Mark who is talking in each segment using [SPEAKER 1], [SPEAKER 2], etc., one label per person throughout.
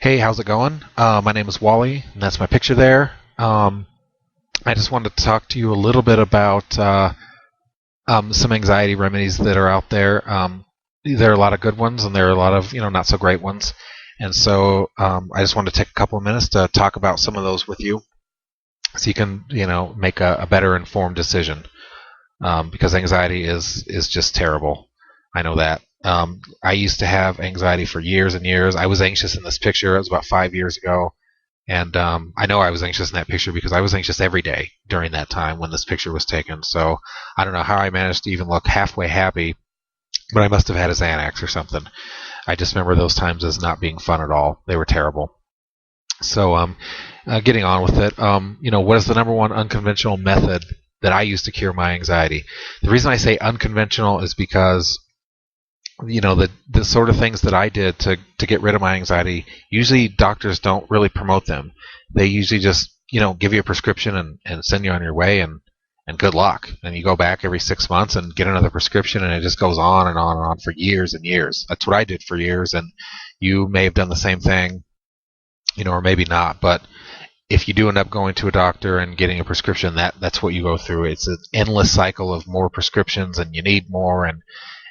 [SPEAKER 1] Hey, how's it going? My name is Wally, and that's my picture there. I just wanted to talk to you a little bit about some anxiety remedies that are out there. There are a lot of good ones, and there are a lot of not so great ones. And so I just wanted to take a couple of minutes to talk about some of those with you, so you can make a better informed decision. Because anxiety is just terrible. I know that. I used to have anxiety for years and years. I was anxious in this picture. It was about 5 years ago. And I know I was anxious in that picture because I was anxious every day during that time when this picture was taken. So I don't know how I managed to even look halfway happy, but I must have had a Xanax or something. I just remember those times as not being fun at all. They were terrible. So getting on with it, what is the number one unconventional method that I use to cure my anxiety? The reason I say unconventional is because the sort of things that I did to get rid of my anxiety, usually doctors don't really promote them. They usually just give you a prescription and send you on your way, and good luck. And you go back every 6 months and get another prescription, and it just goes on and on and on for years and years. That's what I did for years, and you may have done the same thing, or maybe not. But if you do end up going to a doctor and getting a prescription, that's what you go through. It's an endless cycle of more prescriptions, and you need more, and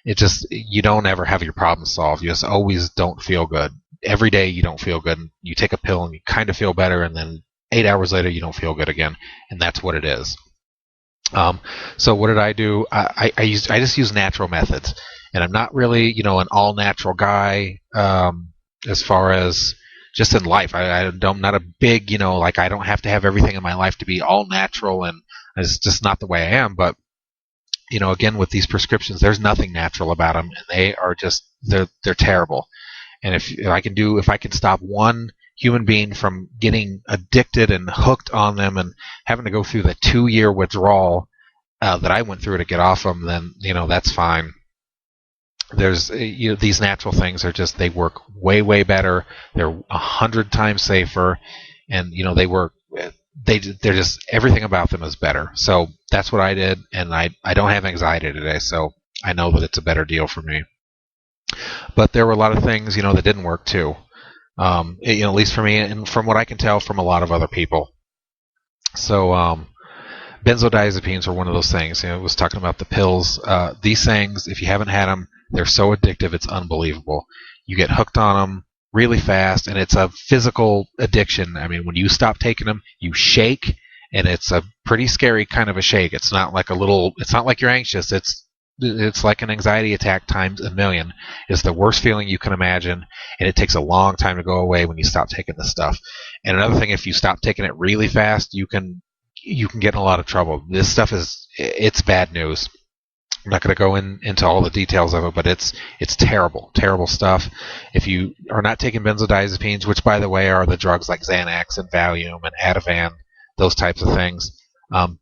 [SPEAKER 1] you don't ever have your problem solved. You just always don't feel good. Every day you don't feel good. You take a pill and you kind of feel better, and then 8 hours later you don't feel good again, and that's what it is. So what did I do? I just use natural methods, and I'm not really an all natural guy as far as just in life. I'm not a big I don't have to have everything in my life to be all natural, and it's just not the way I am. But again, with these prescriptions, there's nothing natural about them, and they are just they're terrible. And if I can stop one human being from getting addicted and hooked on them and having to go through the 2-year withdrawal that I went through to get off them, then that's fine. There's these natural things they work way better. They're 100 times safer, and they work. They're just, everything about them is better. So that's what I did, and I don't have anxiety today, so I know that it's a better deal for me. But there were a lot of things that didn't work too. At least for me, and from what I can tell from a lot of other people. So benzodiazepines are one of those things. I was talking about the pills. These things, if you haven't had them, they're so addictive, it's unbelievable. You get hooked on them really fast, and it's a physical addiction. I mean, when you stop taking them, you shake, and it's a pretty scary kind of a shake. It's not like it's not like you're anxious. It's like an anxiety attack times a million. It's the worst feeling you can imagine, and it takes a long time to go away when you stop taking this stuff. And another thing, if you stop taking it really fast, you can get in a lot of trouble. This stuff it's bad news. I'm not going to go into all the details of it, but it's terrible stuff. If you are not taking benzodiazepines, which by the way are the drugs like Xanax and Valium and Ativan, those types of things,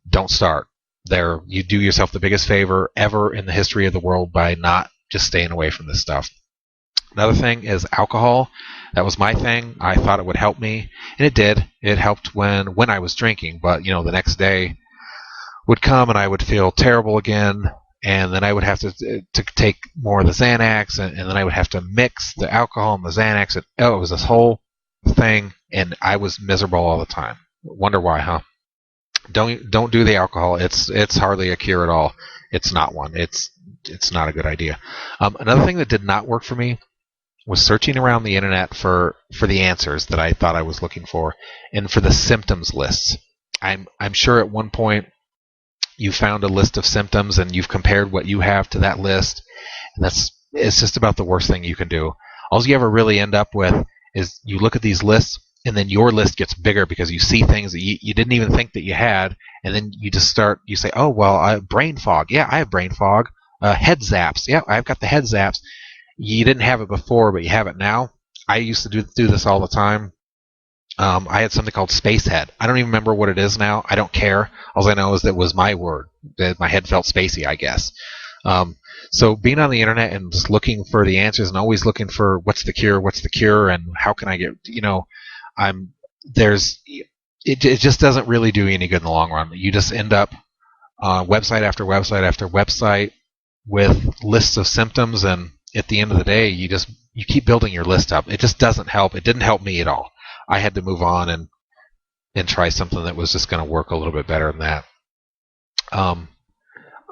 [SPEAKER 1] don't start. You do yourself the biggest favor ever in the history of the world by not just staying away from this stuff. Another thing is alcohol. That was my thing. I thought it would help me, and it did. It helped when I was drinking, but the next day would come and I would feel terrible again. And then I would have to take more of the Xanax, and then I would have to mix the alcohol and the Xanax. And, it was this whole thing, and I was miserable all the time. Wonder why, huh? Don't do the alcohol. It's hardly a cure at all. It's not one. It's not a good idea. Another thing that did not work for me was searching around the internet for the answers that I thought I was looking for, and for the symptoms lists. I'm sure at one point you found a list of symptoms and you've compared what you have to that list, and it's just about the worst thing you can do. All you ever really end up with is you look at these lists, and then your list gets bigger because you see things that you didn't even think that you had, and then you say, oh, well, I have brain fog. Yeah, I have brain fog. Head zaps. Yeah, I've got the head zaps. You didn't have it before, but you have it now. I used to do this all the time. I had something called Spacehead. I don't even remember what it is now. I don't care. All I know is that it was my word. That my head felt spacey, I guess. So being on the internet and just looking for the answers, and always looking for what's the cure, and how can I get, it just doesn't really do you any good in the long run. You just end up website after website after website with lists of symptoms, and at the end of the day, you just you keep building your list up. It just doesn't help. It didn't help me at all. I had to move on and try something that was just going to work a little bit better than that.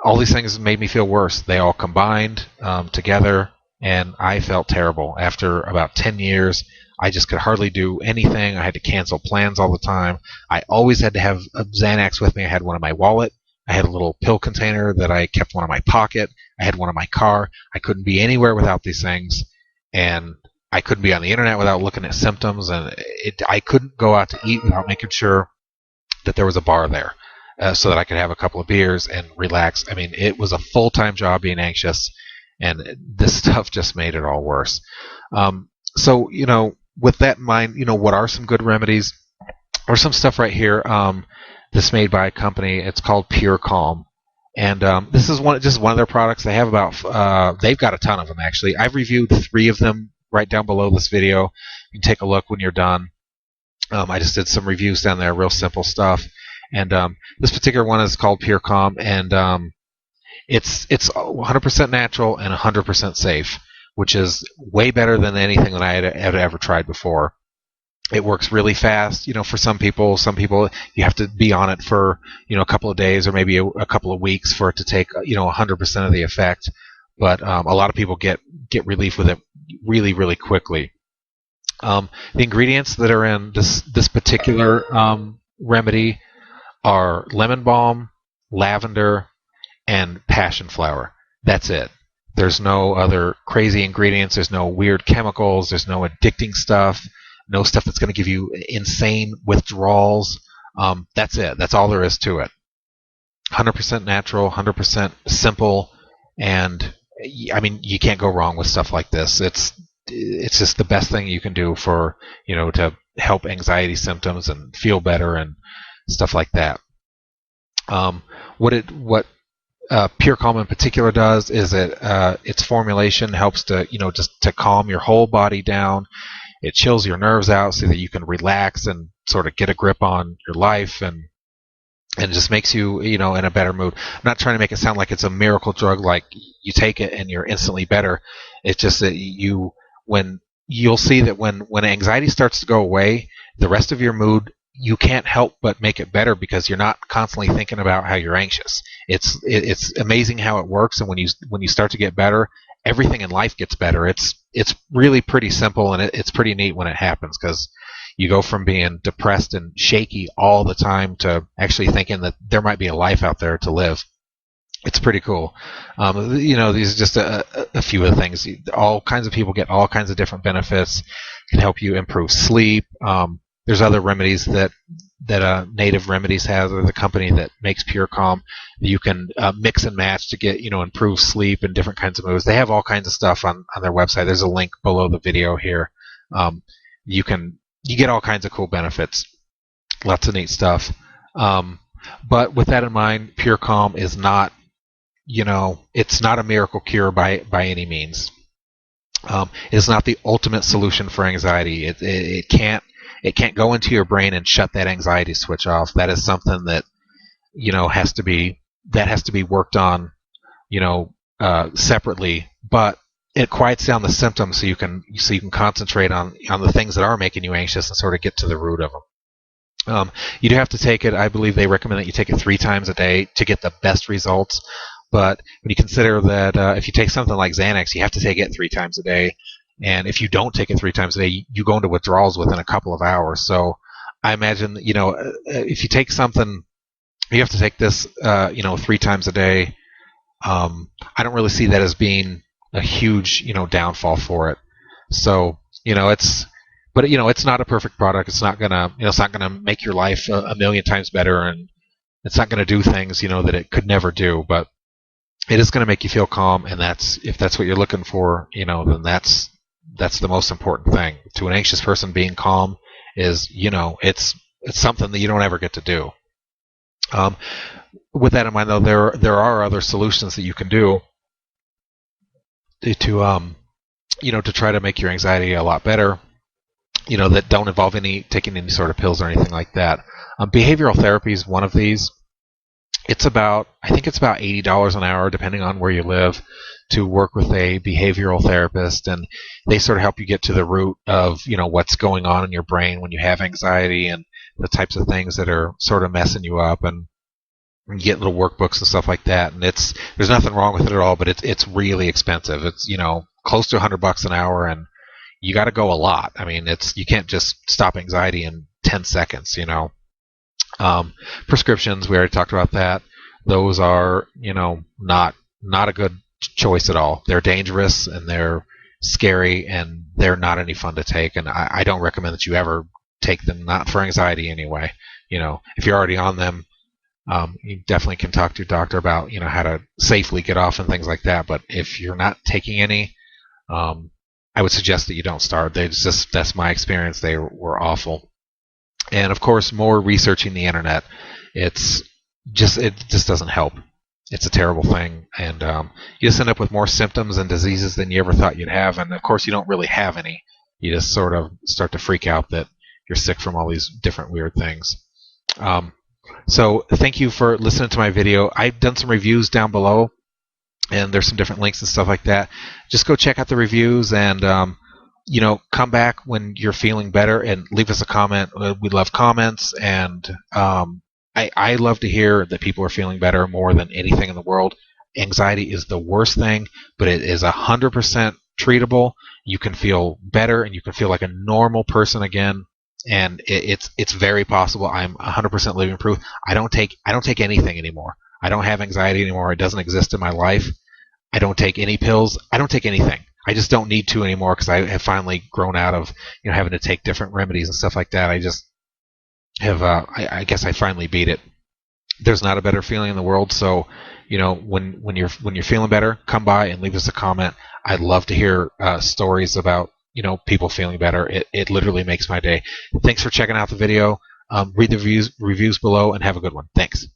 [SPEAKER 1] All these things made me feel worse. They all combined together, and I felt terrible. After about 10 years, I just could hardly do anything. I had to cancel plans all the time. I always had to have a Xanax with me. I had one in my wallet. I had a little pill container that I kept one in my pocket. I had one in my car. I couldn't be anywhere without these things, and I couldn't be on the internet without looking at symptoms, and I couldn't go out to eat without making sure that there was a bar there so that I could have a couple of beers and relax. I mean, it was a full-time job being anxious, and this stuff just made it all worse. So, with that in mind, what are some good remedies? Or some stuff right here that's made by a company. It's called Pure Calm. And this is just one of their products. They have they've got a ton of them, actually. I've reviewed 3 of them right down below this video. You can take a look when you're done. I just did some reviews down there, real simple stuff. And this particular one is called Pure Calm, and it's 100% natural and 100% safe, which is way better than anything that I had ever tried before. It works really fast. For some people you have to be on it for a couple of days or maybe a couple of weeks for it to take 100% of the effect. But a lot of people get relief with it really, really quickly. The ingredients that are in this particular remedy are lemon balm, lavender, and passion flower. That's it. There's no other crazy ingredients. There's no weird chemicals. There's no addicting stuff. No stuff that's going to give you insane withdrawals. That's it. That's all there is to it. 100% natural, 100% simple, and I mean, you can't go wrong with stuff like this. It's just the best thing you can do for to help anxiety symptoms and feel better and stuff like that. What Pure Calm in particular does is its formulation helps to just to calm your whole body down. It chills your nerves out so that you can relax and sort of get a grip on your life and just makes you in a better mood. I'm not trying to make it sound like it's a miracle drug, like you take it and you're instantly better. It's just that you'll see that when anxiety starts to go away, the rest of your mood, you can't help but make it better because you're not constantly thinking about how you're anxious. It's amazing how it works, and when you start to get better, everything in life gets better. It's really pretty simple, and it's pretty neat when it happens, because you go from being depressed and shaky all the time to actually thinking that there might be a life out there to live. It's pretty cool. These are just a few of the things. All kinds of people get all kinds of different benefits. It can help you improve sleep. There's other remedies that Native Remedies has, or the company that makes Pure Calm, that you can mix and match to get improved sleep and different kinds of moods. They have all kinds of stuff on their website. There's a link below the video here. You get all kinds of cool benefits. Lots of neat stuff. But with that in mind, Pure Calm is not, it's not a miracle cure by any means. It's not the ultimate solution for anxiety. It can't go into your brain and shut that anxiety switch off. That is something that has to be worked on separately. But it quiets down the symptoms so you can concentrate on the things that are making you anxious and sort of get to the root of them. You do have to take it. I believe they recommend that you take it 3 times a day to get the best results. But when you consider that if you take something like Xanax, you have to take it 3 times a day. And if you don't take it 3 times a day, you go into withdrawals within a couple of hours. So I imagine, if you take something, you have to take this, 3 times a day. I don't really see that as being a huge, downfall for it. So, it's not a perfect product. It's not gonna make your life a million times better, and it's not gonna do things, that it could never do. But it is gonna make you feel calm, and if that's what you're looking for, then that's the most important thing. To an anxious person, being calm is, it's something that you don't ever get to do. With that in mind, though, there are other solutions that you can do to try to make your anxiety a lot better, that don't involve taking any sort of pills or anything like that. Behavioral therapy is one of these. I think it's about $80 an hour, depending on where you live, to work with a behavioral therapist, and they sort of help you get to the root of what's going on in your brain when you have anxiety and the types of things that are sort of messing you up, and you get little workbooks and stuff like that. And there's nothing wrong with it at all, but it's really expensive. It's close to $100 an hour, and you got to go a lot. I mean, you can't just stop anxiety in 10 seconds. Prescriptions, we already talked about that. Those are, not a good choice at all. They're dangerous and they're scary and they're not any fun to take. And I don't recommend that you ever take them, not for anxiety anyway. If you're already on them, you definitely can talk to your doctor about, how to safely get off and things like that. But if you're not taking any, I would suggest that you don't start. That's my experience. They were awful. And of course, more researching the internet. It just doesn't help. It's a terrible thing, and you just end up with more symptoms and diseases than you ever thought you'd have. And of course, you don't really have any. You just sort of start to freak out that you're sick from all these different weird things. So thank you for listening to my video. I've done some reviews down below, and there's some different links and stuff like that. Just go check out the reviews and come back when you're feeling better and leave us a comment. We love comments, and I love to hear that people are feeling better more than anything in the world. Anxiety is the worst thing, but it is 100% treatable. You can feel better, and you can feel like a normal person again. And it's very possible. I'm 100% living proof. I don't take anything anymore. I don't have anxiety anymore. It doesn't exist in my life. I don't take any pills. I don't take anything. I just don't need to anymore because I have finally grown out of having to take different remedies and stuff like that. I just have I guess I finally beat it. There's not a better feeling in the world. So when you're feeling better, come by and leave us a comment. I'd love to hear stories about people feeling better. It literally makes my day. Thanks for checking out the video. Read the reviews below and have a good one. Thanks.